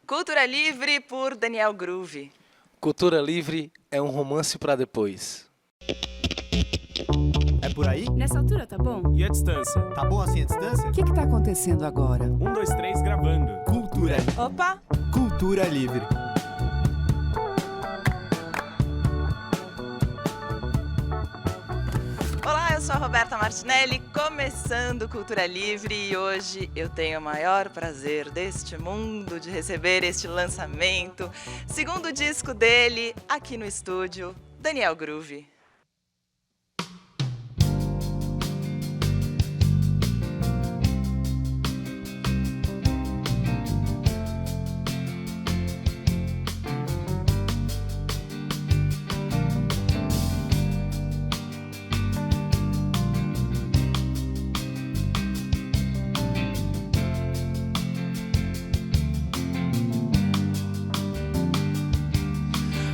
Cultura Livre por Daniel Groove. Cultura Livre é um romance pra depois. É por aí? Nessa altura tá bom? E a distância? Tá bom assim a distância? O que tá acontecendo agora? 1, 2, 3, gravando. Cultura. Opa! Cultura Livre. Olá, eu sou a Roberta Martinelli, começando Cultura Livre e hoje eu tenho o maior prazer deste mundo de receber este lançamento, segundo disco dele, aqui no estúdio, Daniel Groove.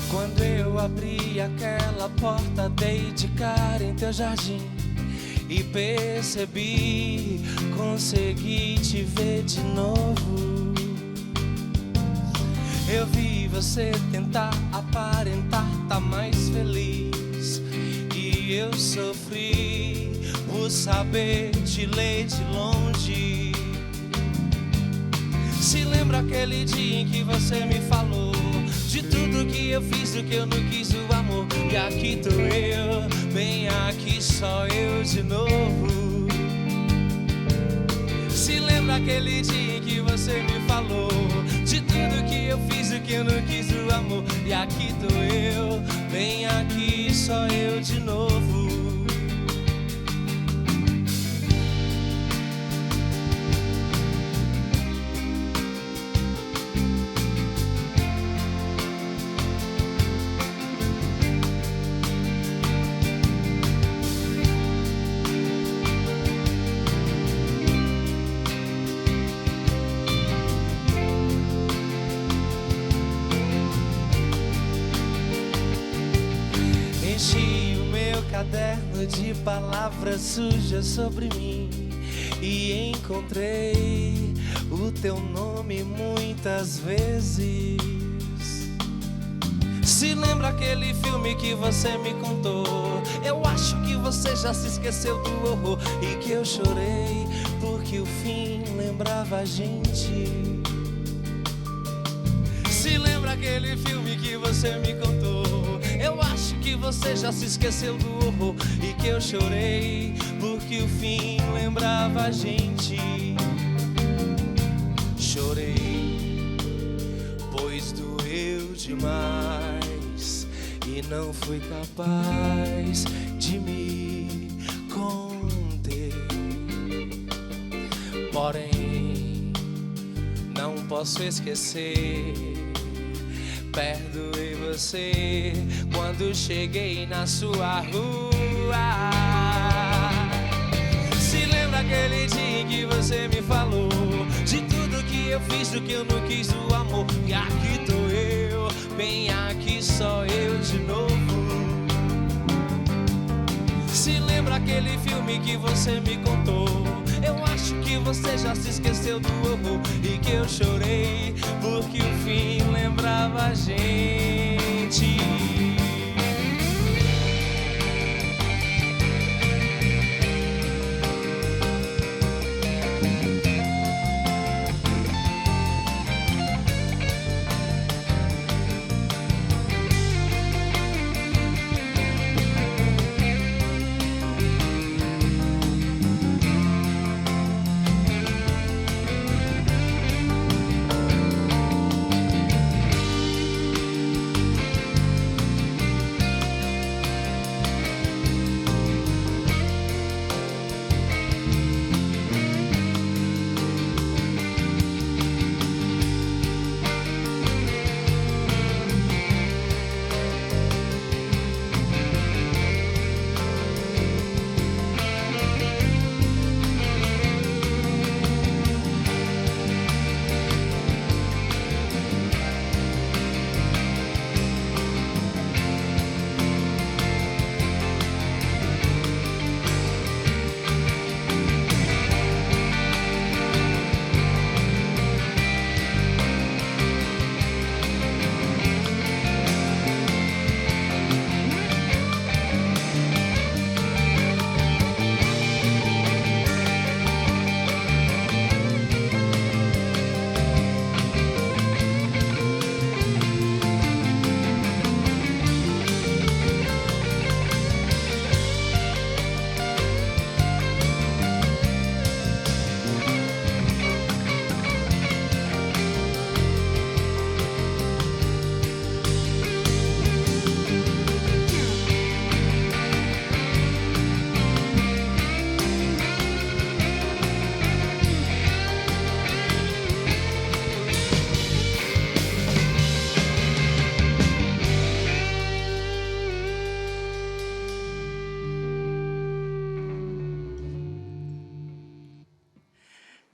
Quando eu abri aquela porta, dei de cara em teu jardim e percebi, consegui te ver de novo. Eu vi você tentar aparentar tá mais feliz e eu sofri por saber te ler de longe. Se lembra aquele dia em que você me falou de tudo que eu fiz, do que eu não quis, o amor? E aqui tô eu, bem aqui só eu de novo. Se lembra aquele dia em que você me falou de tudo que eu fiz, do que eu não quis, o amor? E aqui tô eu, bem aqui só eu de novo. Enchi o meu caderno de palavras sujas sobre mim e encontrei o teu nome muitas vezes. Se lembra aquele filme que você me contou? Eu acho que você já se esqueceu do horror e que eu chorei porque o fim lembrava a gente. Se lembra aquele filme que você me contou? Eu acho que você já se esqueceu do horror e que eu chorei porque o fim lembrava a gente. Chorei, pois doeu demais e não fui capaz de me conter. Porém, não posso esquecer. Perdoei você quando cheguei na sua rua. Se lembra aquele dia em que você me falou de tudo que eu fiz, do que eu não quis, o amor? E aqui tô eu, bem aqui só eu de novo. Se lembra aquele filme que você me contou? Eu acho que você já se esqueceu do horror e que eu chorei porque o fim lembrava a gente.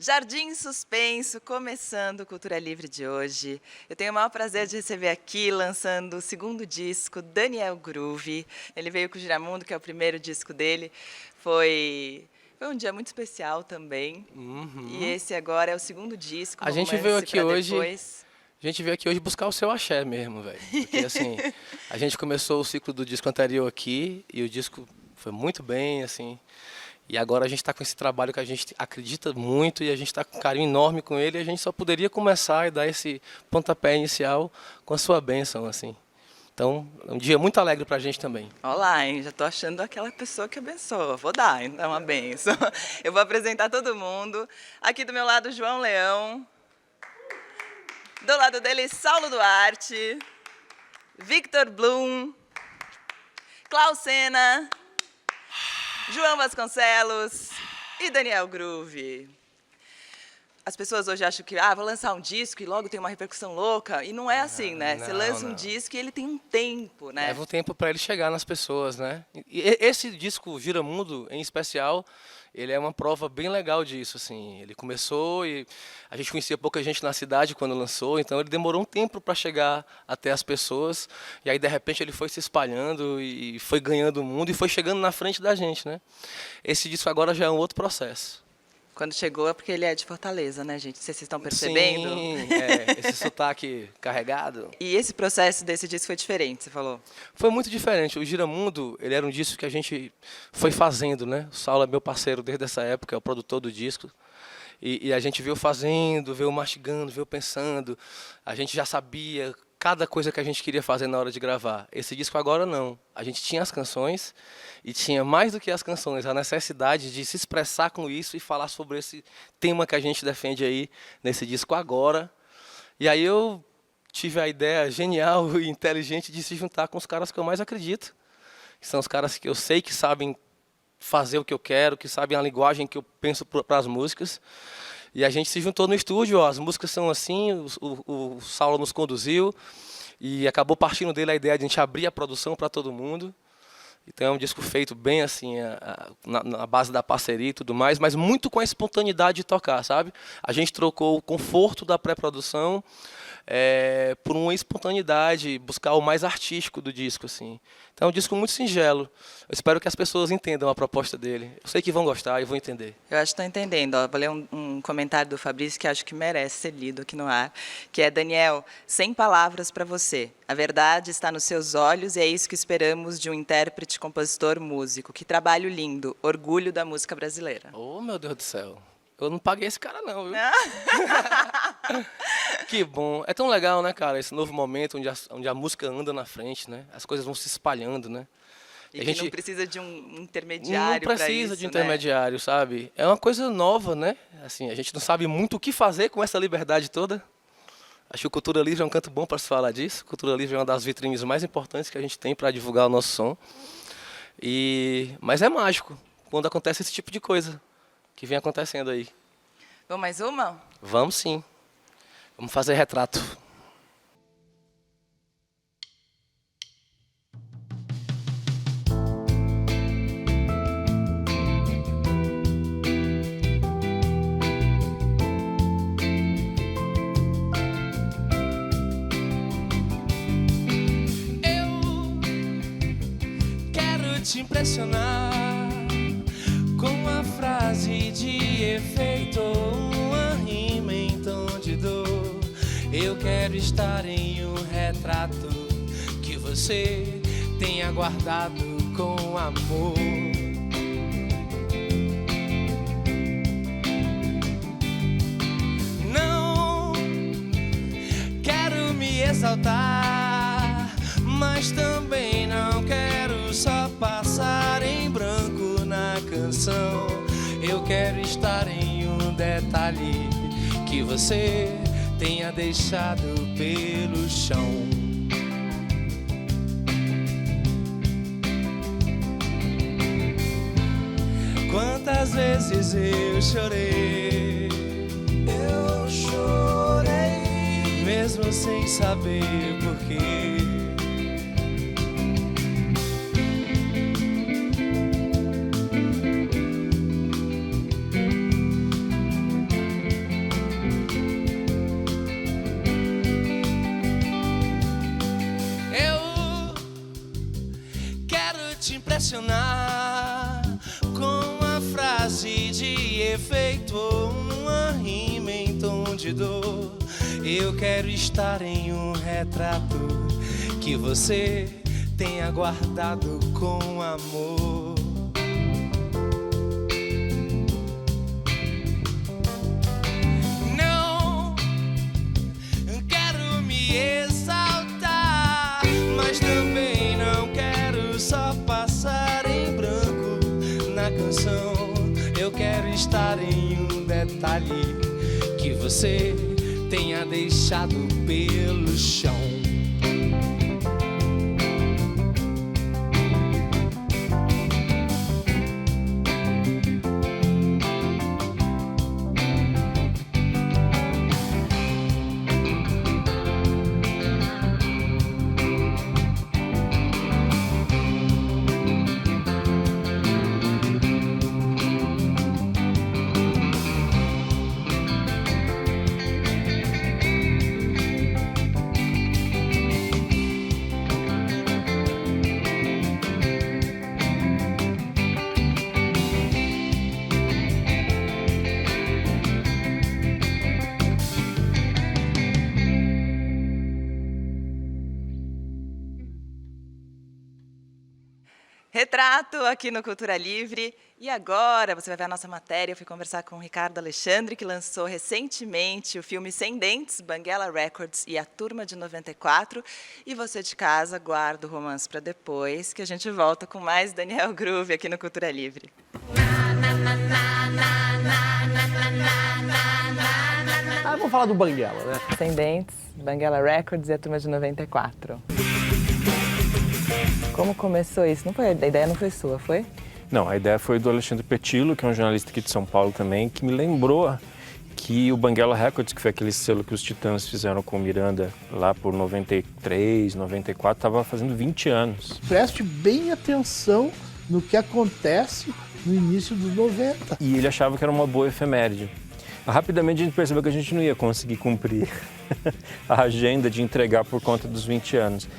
Jardim Suspenso, começando Cultura Livre de hoje. Eu tenho o maior prazer de receber aqui, lançando o segundo disco, Daniel Groove. Ele veio com o Giramundo, que é o primeiro disco dele. Foi um dia muito especial também. E esse agora é o segundo disco. A gente veio aqui hoje buscar o seu axé mesmo, velho. Porque assim, a gente começou o ciclo do disco anterior aqui e o disco foi muito bem, assim. E agora a gente está com esse trabalho que a gente acredita muito e a gente está com um carinho enorme com ele. E a gente só poderia começar e dar esse pontapé inicial com a sua bênção, assim. Então, é um dia muito alegre para a gente também. Olá, hein? Já estou achando aquela pessoa que abençoa. Vou dar, então, uma bênção. Eu vou apresentar todo mundo. Aqui do meu lado, João Leão. Do lado dele, Saulo Duarte. Victor Blum. Klaus Sena. João Vasconcelos e Daniel Groove. As pessoas hoje acham que vou lançar um disco e logo tem uma repercussão louca. E não é assim, né? Você lança um disco e ele tem um tempo, né? Leva um tempo para ele chegar nas pessoas, né? E esse disco Giramundo, em especial, ele é uma prova bem legal disso, assim. Ele começou e a gente conhecia pouca gente na cidade quando lançou, então ele demorou um tempo para chegar até as pessoas. E aí, de repente, ele foi se espalhando e foi ganhando o mundo e foi chegando na frente da gente, né? Esse disco agora já é um outro processo. Quando chegou é porque ele é de Fortaleza, né, gente? Vocês estão percebendo? Sim, esse sotaque carregado. E esse processo desse disco foi diferente, você falou? Foi muito diferente. O Giramundo, ele era um disco que a gente foi fazendo, né? O Saulo é meu parceiro desde essa época, é o produtor do disco. E a gente veio fazendo, veio mastigando, veio pensando. A gente já sabia cada coisa que a gente queria fazer na hora de gravar. Esse disco agora não. A gente tinha as canções e tinha mais do que as canções, a necessidade de se expressar com isso e falar sobre esse tema que a gente defende aí nesse disco agora. E aí eu tive a ideia genial e inteligente de se juntar com os caras que eu mais acredito, que são os caras que eu sei que sabem fazer o que eu quero, que sabem a linguagem que eu penso para as músicas. E a gente se juntou no estúdio, as músicas são assim, o Saulo nos conduziu e acabou partindo dele a ideia de a gente abrir a produção para todo mundo. Então é um disco feito bem assim, na base da parceria e tudo mais, mas muito com a espontaneidade de tocar, sabe? A gente trocou o conforto da pré-produção por uma espontaneidade, buscar o mais artístico do disco, assim. Então é um disco muito singelo. Eu espero que as pessoas entendam a proposta dele. Eu sei que vão gostar e vão entender. Eu acho que estão entendendo. Ó, vou ler um comentário do Fabrício que acho que merece ser lido aqui no ar, que é: Daniel, 100 palavras para você. A verdade está nos seus olhos e é isso que esperamos de um intérprete, compositor, músico. Que trabalho lindo. Orgulho da música brasileira. Oh, meu Deus do céu. Eu não paguei esse cara não, viu? Que bom. É tão legal, né, cara? Esse novo momento onde a música anda na frente, né? As coisas vão se espalhando, né? E a gente não precisa de um intermediário para isso, não precisa de intermediário, sabe? É uma coisa nova, né? Assim, a gente não sabe muito o que fazer com essa liberdade toda. Acho que o Cultura Livre é um canto bom para se falar disso. Cultura Livre é uma das vitrines mais importantes que a gente tem para divulgar o nosso som. Mas é mágico quando acontece esse tipo de coisa que vem acontecendo aí. Vamos mais uma? Vamos sim. Vamos fazer retrato. Eu quero te impressionar com a frase de efeito, uma rima em tom de dor. Eu quero estar em um retrato que você tenha guardado com amor. Não quero me exaltar, mas também não quero só passar em branco na canção. Eu quero estar em um detalhe que você tenha deixado pelo chão. Quantas vezes eu chorei, mesmo sem saber porquê. te impressionar com uma frase de efeito ou uma rima em tom de dor. Eu quero estar em um retrato que você tenha guardado com amor. Não quero me exaltar, mas também não quero só passar em branco na canção. Eu quero estar em um detalhe que você tenha deixado pelo chão. Retrato aqui no Cultura Livre. E agora você vai ver a nossa matéria. Eu fui conversar com o Ricardo Alexandre, que lançou recentemente o filme Sem Dentes, Banguela Records e a Turma de 94. E você de casa, guarda o romance para depois, que a gente volta com mais Daniel Groove aqui no Cultura Livre. Vamos falar do Banguela, né? Sem Dentes, Banguela Records e a Turma de 94. Como começou isso? Não foi, a ideia não foi sua, foi? Não, a ideia foi do Alexandre Petillo, que é um jornalista aqui de São Paulo também, que me lembrou que o Banguela Records, que foi aquele selo que os Titãs fizeram com o Miranda lá por 93, 94, estava fazendo 20 anos. Preste bem atenção no que acontece no início dos 90. E ele achava que era uma boa efeméride. Rapidamente a gente percebeu que a gente não ia conseguir cumprir a agenda de entregar por conta dos 20 anos.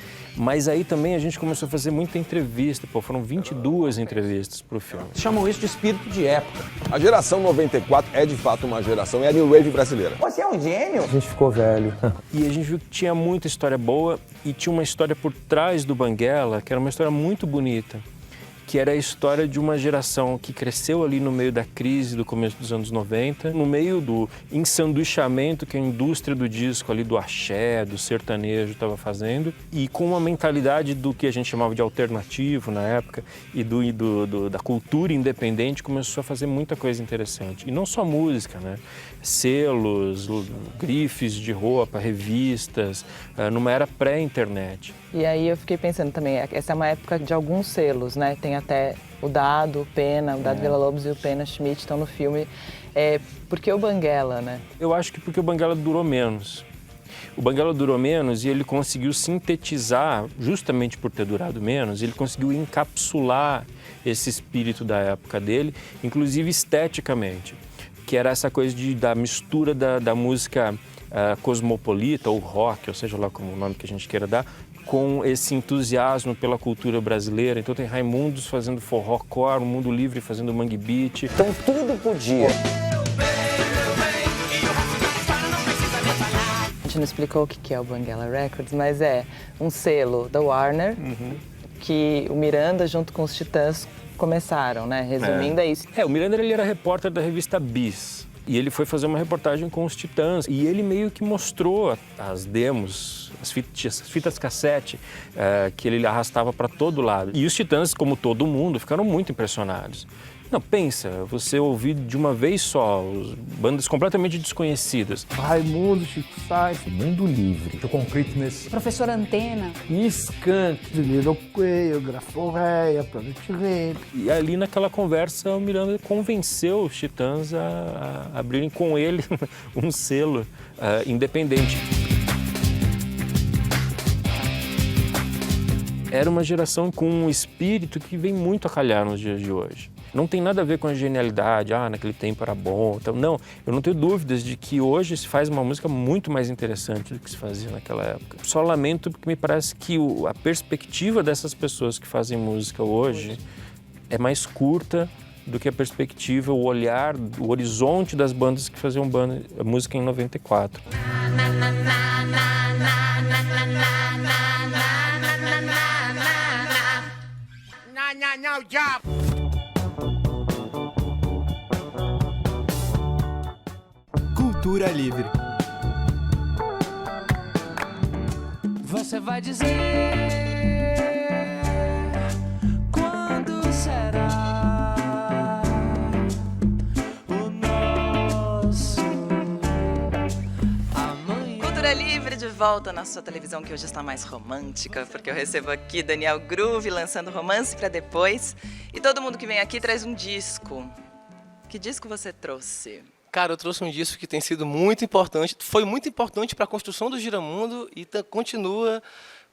Mas aí também a gente começou a fazer muita entrevista, foram 22 entrevistas pro filme. Chamam isso de espírito de época. A geração 94 é de fato uma geração, é a New Wave brasileira. Você é um gênio. A gente ficou velho. E a gente viu que tinha muita história boa e tinha uma história por trás do Banguela, que era uma história muito bonita, que era a história de uma geração que cresceu ali no meio da crise do começo dos anos 90, no meio do ensanduichamento que a indústria do disco ali, do axé, do sertanejo estava fazendo, e com uma mentalidade do que a gente chamava de alternativo na época, e da cultura independente, começou a fazer muita coisa interessante. E não só música, né? Selos, grifes de roupa, revistas, numa era pré-internet. E aí eu fiquei pensando também, essa é uma época de alguns selos, né? Tem até o Dado, o Pena, o Dado Villa-Lobos e o Pena Schmidt estão no filme. Por que o Banguela, né? Eu acho que porque o Banguela durou menos. O Banguela durou menos e ele conseguiu sintetizar, justamente por ter durado menos, ele conseguiu encapsular esse espírito da época dele, inclusive esteticamente, que era essa coisa da mistura da música cosmopolita ou rock, ou seja lá como o nome que a gente queira dar, com esse entusiasmo pela cultura brasileira. Então tem Raimundos fazendo forró-core, o Mundo Livre fazendo mangue beat. Então tudo podia. A gente não explicou o que é o Banguela Records, mas é um selo da Warner, que o Miranda junto com os Titãs começaram, né? Resumindo, é isso. O Miranda ele era repórter da revista Bis. E ele foi fazer uma reportagem com os Titãs. E ele meio que mostrou as demos, as fitas cassete que ele arrastava para todo lado. E os Titãs, como todo mundo, ficaram muito impressionados. Não, pensa, você ouvir de uma vez só bandas completamente desconhecidas. Raimundo, Chico Sainz, Mundo Livre. The Concreteness, Professor Antena. Skank, The Little Quail, Graforreia, Planet Ramp. E ali naquela conversa o Miranda convenceu os Titãs a abrirem com ele um selo independente. Era uma geração com um espírito que vem muito a calhar nos dias de hoje. Não tem nada a ver com a genialidade, naquele tempo era bom. Então, não, eu não tenho dúvidas de que hoje se faz uma música muito mais interessante do que se fazia naquela época. Só lamento porque me parece que a perspectiva dessas pessoas que fazem música hoje é mais curta do que a perspectiva, o olhar, o horizonte das bandas que faziam música em 94. Cultura livre. Você vai dizer quando será o nosso amanhã. Cultura Livre de volta na sua televisão, que hoje está mais romântica, porque eu recebo aqui Daniel Groove lançando Romance pra Depois. E todo mundo que vem aqui traz um disco. Que disco você trouxe? Cara, eu trouxe um disco que tem sido muito importante, foi muito importante para a construção do Giramundo e continua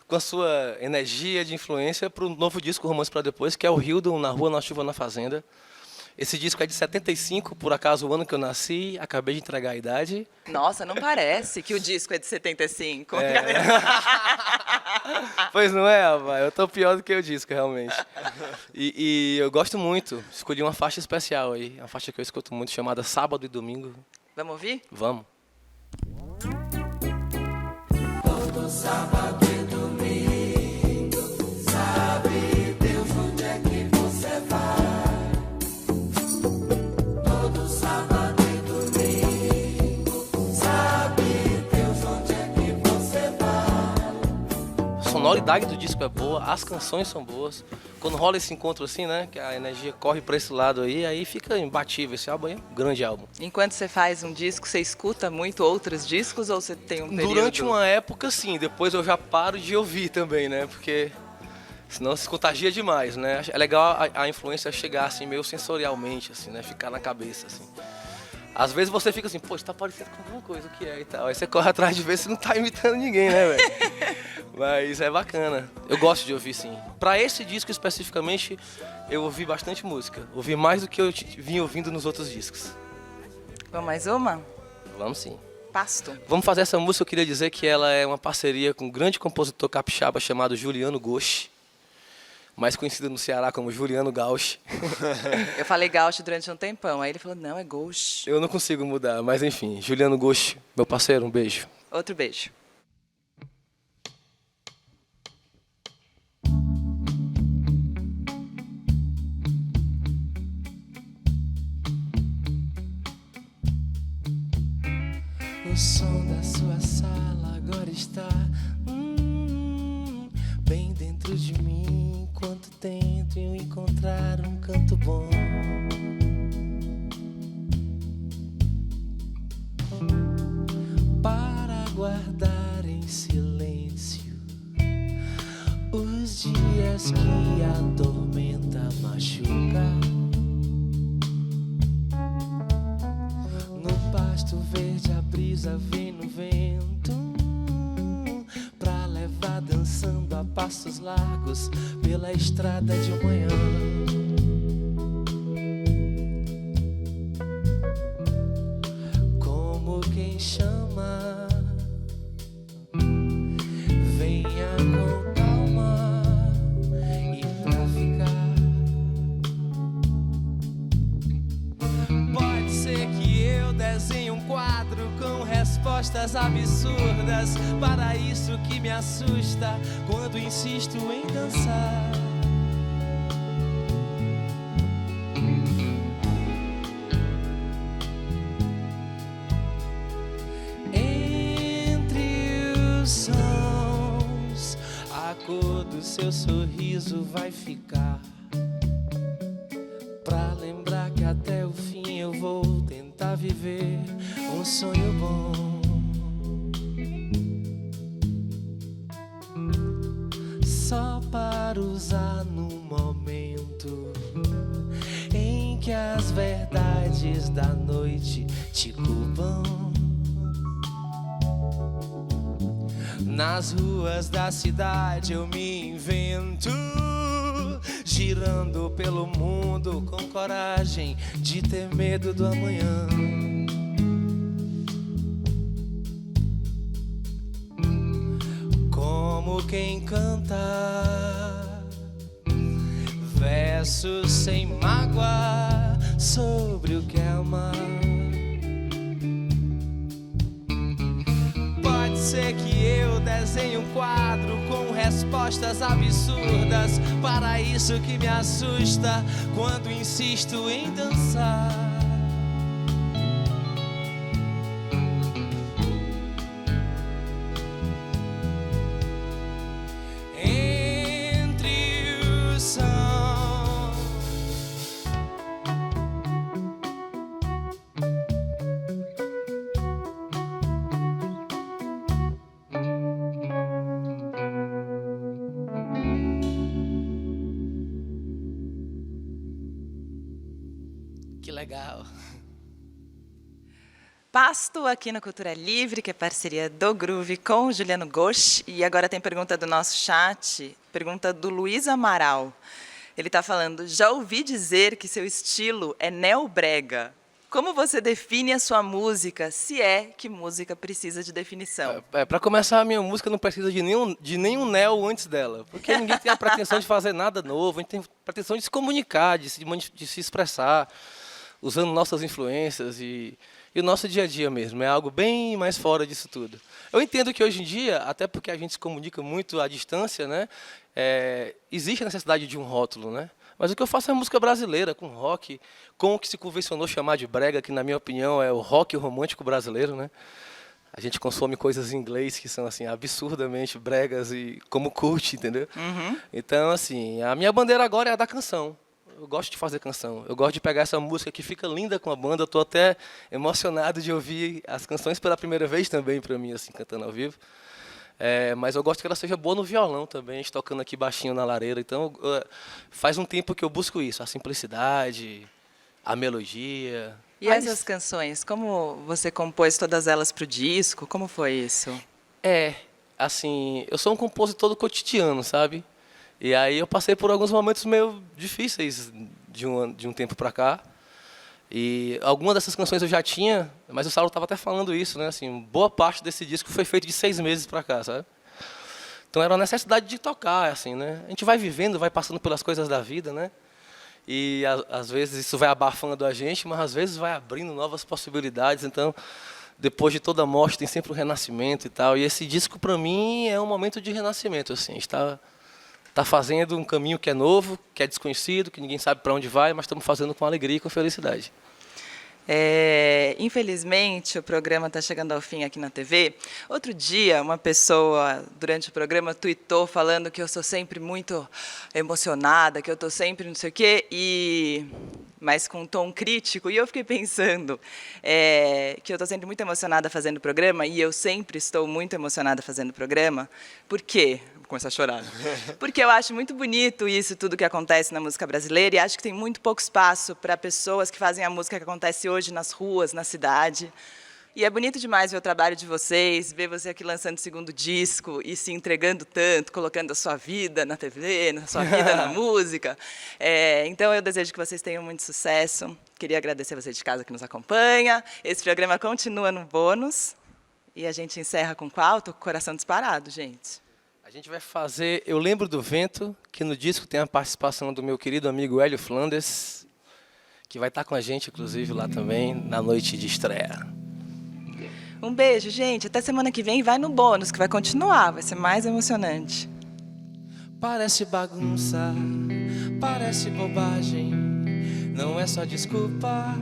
com a sua energia de influência para o novo disco Romance para Depois, que é o Hildon, Na Rua, Na Chuva, Na Fazenda. Esse disco é de 75, por acaso o ano que eu nasci, acabei de entregar a idade. Nossa, não parece que o disco é de 75. Pois não é, rapaz? Eu tô pior do que o disco, realmente. E eu gosto muito, escolhi uma faixa especial aí, uma faixa que eu escuto muito, chamada Sábado e Domingo. Vamos ouvir? Vamos. Todo sábado e domingo, sabe Deus onde é que você vai? Todo sábado e domingo, sabe Deus onde é que você vai? A sonoridade do disco é boa, as canções são boas. Quando rola esse encontro assim, né, que a energia corre para esse lado aí fica imbatível. Esse álbum é um grande álbum. Enquanto você faz um disco, você escuta muito outros discos ou você tem um período? Durante uma época, sim. Depois eu já paro de ouvir também, né, porque senão se contagia demais, né. É legal a influência chegar assim meio sensorialmente, assim, né, ficar na cabeça, assim. Às vezes você fica assim, pô, isso tá parecendo com alguma coisa, o que é e tal. Aí você corre atrás de ver se não tá imitando ninguém, né, velho? Mas é bacana. Eu gosto de ouvir, sim. Pra esse disco especificamente, eu ouvi bastante música. Ouvi mais do que eu vinha ouvindo nos outros discos. Vamos mais uma? Vamos sim. Pasto. Vamos fazer essa música, eu queria dizer que ela é uma parceria com um grande compositor capixaba chamado Juliano Gauche, mais conhecido no Ceará como Juliano Gauche. Eu falei Gauche durante um tempão, aí ele falou, não, é Gauche. Eu não consigo mudar, mas enfim, Juliano Gauche, meu parceiro, um beijo. Outro beijo. O som da sua sala agora está bem dentro de mim, enquanto tento encontrar um canto bom. Para guardar em silêncio os dias que a tormenta machuca. No pasto verde a brisa vem no vento pra levar dançando a passos largos pela estrada de manhã. Como quem chama, venha com calma e pra ficar. Pode ser que eu desenhe um quadro com respostas absurdas para isso que me assusta quando insisto em dançar. Entre os sons, a cor do seu sorriso vai ficar. Pra lembrar que até o fim eu vou tentar viver um sonho bom. Só para usar no momento em que as verdades da noite te culpam. Nas ruas da cidade eu me invento girando pelo mundo com coragem de ter medo do amanhã. Como quem canta versos sem mágoa sobre o que é amar. Pode ser que eu desenhe um quadro com respostas absurdas para isso que me assusta quando insisto em dançar. Entre o som, que legal. Pasto aqui no Cultura Livre, que é parceria do Groove com o Juliano Ghosh. E agora tem pergunta do nosso chat, pergunta do Luiz Amaral. Ele está falando, já ouvi dizer que seu estilo é neobrega. Como você define a sua música, se é que música precisa de definição? Para começar, a minha música não precisa de nenhum neo antes dela. Porque ninguém tem a pretensão de fazer nada novo, a gente tem a pretensão de se comunicar, de se expressar, usando nossas influências e o nosso dia a dia mesmo. É algo bem mais fora disso tudo. Eu entendo que hoje em dia, até porque a gente se comunica muito à distância, né, existe a necessidade de um rótulo, né? Mas o que eu faço é música brasileira, com rock, com o que se convencionou chamar de brega, que na minha opinião é o rock romântico brasileiro, né? A gente consome coisas em inglês que são assim absurdamente bregas e como curte, entendeu? Uhum. Então, assim, a minha bandeira agora é a da canção. Eu gosto de fazer canção. Eu gosto de pegar essa música que fica linda com a banda. Eu estou até emocionado de ouvir as canções pela primeira vez também para mim, assim, cantando ao vivo. Mas eu gosto que ela seja boa no violão também, a gente tocando aqui baixinho na lareira. Então, faz um tempo que eu busco isso, a simplicidade, a melodia. E essas canções, como você compôs todas elas para o disco? Como foi isso? Assim, eu sou um compositor do cotidiano, sabe? E aí eu passei por alguns momentos meio difíceis de um tempo para cá. E algumas dessas canções eu já tinha, mas o Saulo estava até falando isso, né? Assim, boa parte desse disco foi feito de 6 meses para cá, sabe? Então era uma necessidade de tocar, assim, né? A gente vai vivendo, vai passando pelas coisas da vida, né? E às vezes isso vai abafando a gente, mas às vezes vai abrindo novas possibilidades. Então, depois de toda a morte tem sempre um renascimento e tal. E esse disco para mim é um momento de renascimento, assim. A gente está fazendo um caminho que é novo, que é desconhecido, que ninguém sabe para onde vai, mas estamos fazendo com alegria e com felicidade. Infelizmente, o programa está chegando ao fim aqui na TV. Outro dia, uma pessoa, durante o programa, tuitou falando que eu sou sempre muito emocionada, que eu estou sempre não sei o quê, mas com um tom crítico. E eu fiquei pensando que eu estou sempre muito emocionada fazendo o programa, e eu sempre estou muito emocionada fazendo o programa. Por quê? Vou começar a chorar. Porque eu acho muito bonito isso, tudo que acontece na música brasileira, e acho que tem muito pouco espaço para pessoas que fazem a música que acontece hoje nas ruas, na cidade. E é bonito demais ver o trabalho de vocês, ver você aqui lançando o 2º disco e se entregando tanto, colocando a sua vida na TV, na sua vida na música. Então, eu desejo que vocês tenham muito sucesso. Queria agradecer você de casa que nos acompanha. Esse programa continua no bônus. E a gente encerra com qual? Tô com o coração disparado, gente. A gente vai fazer Eu Lembro do Vento, que no disco tem a participação do meu querido amigo Hélio Flanders, que vai estar com a gente, inclusive, lá também, na noite de estreia. Um beijo, gente. Até semana que vem. Vai no bônus, que vai continuar. Vai ser mais emocionante. Parece bagunça, parece bobagem, não é só desculpa.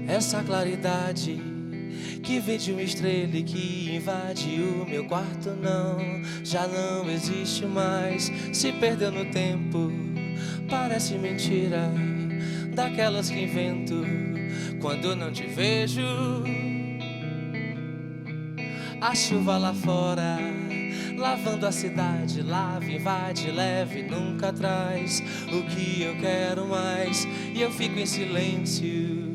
Essa claridade que vem de uma estrela e que invade o meu quarto já não existe mais. Se perdeu no tempo, parece mentira, daquelas que invento quando não te vejo. A chuva lá fora, lavando a cidade, lava, invade, leve, nunca traz o que eu quero mais. E eu fico em silêncio.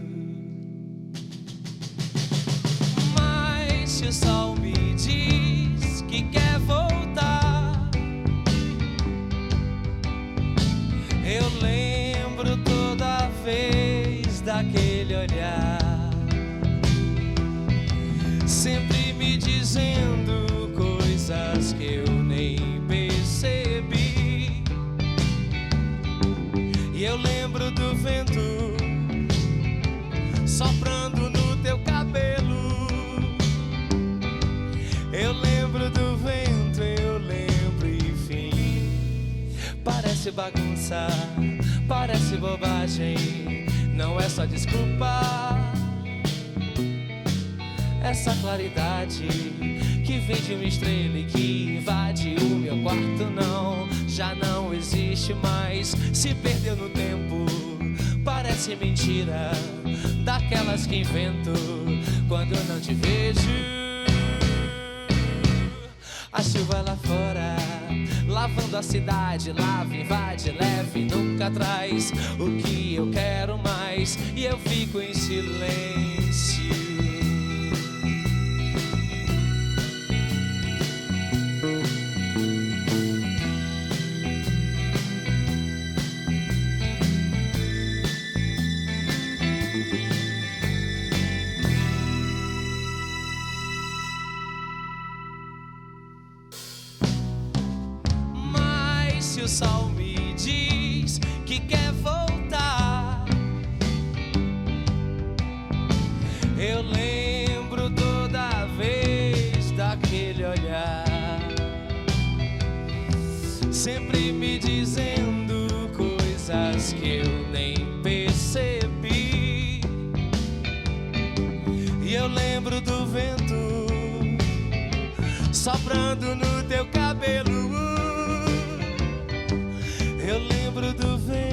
Se o sol me diz que quer voltar, bagunça, parece bobagem, não é só desculpa. Essa claridade que vem de uma estrela e que invade o meu quarto não, já não existe mais, se perdeu no tempo. Parece mentira, daquelas que invento quando eu não te vejo. A chuva lá fora, lavando a cidade, lava, invade, leve, nunca traz o que eu quero mais, e eu fico em silêncio. Se o sol me diz que quer voltar, eu lembro toda vez daquele olhar, sempre me dizendo coisas que eu nem percebi. E eu lembro do vento soprando no teu cabelo. Eu lembro do vento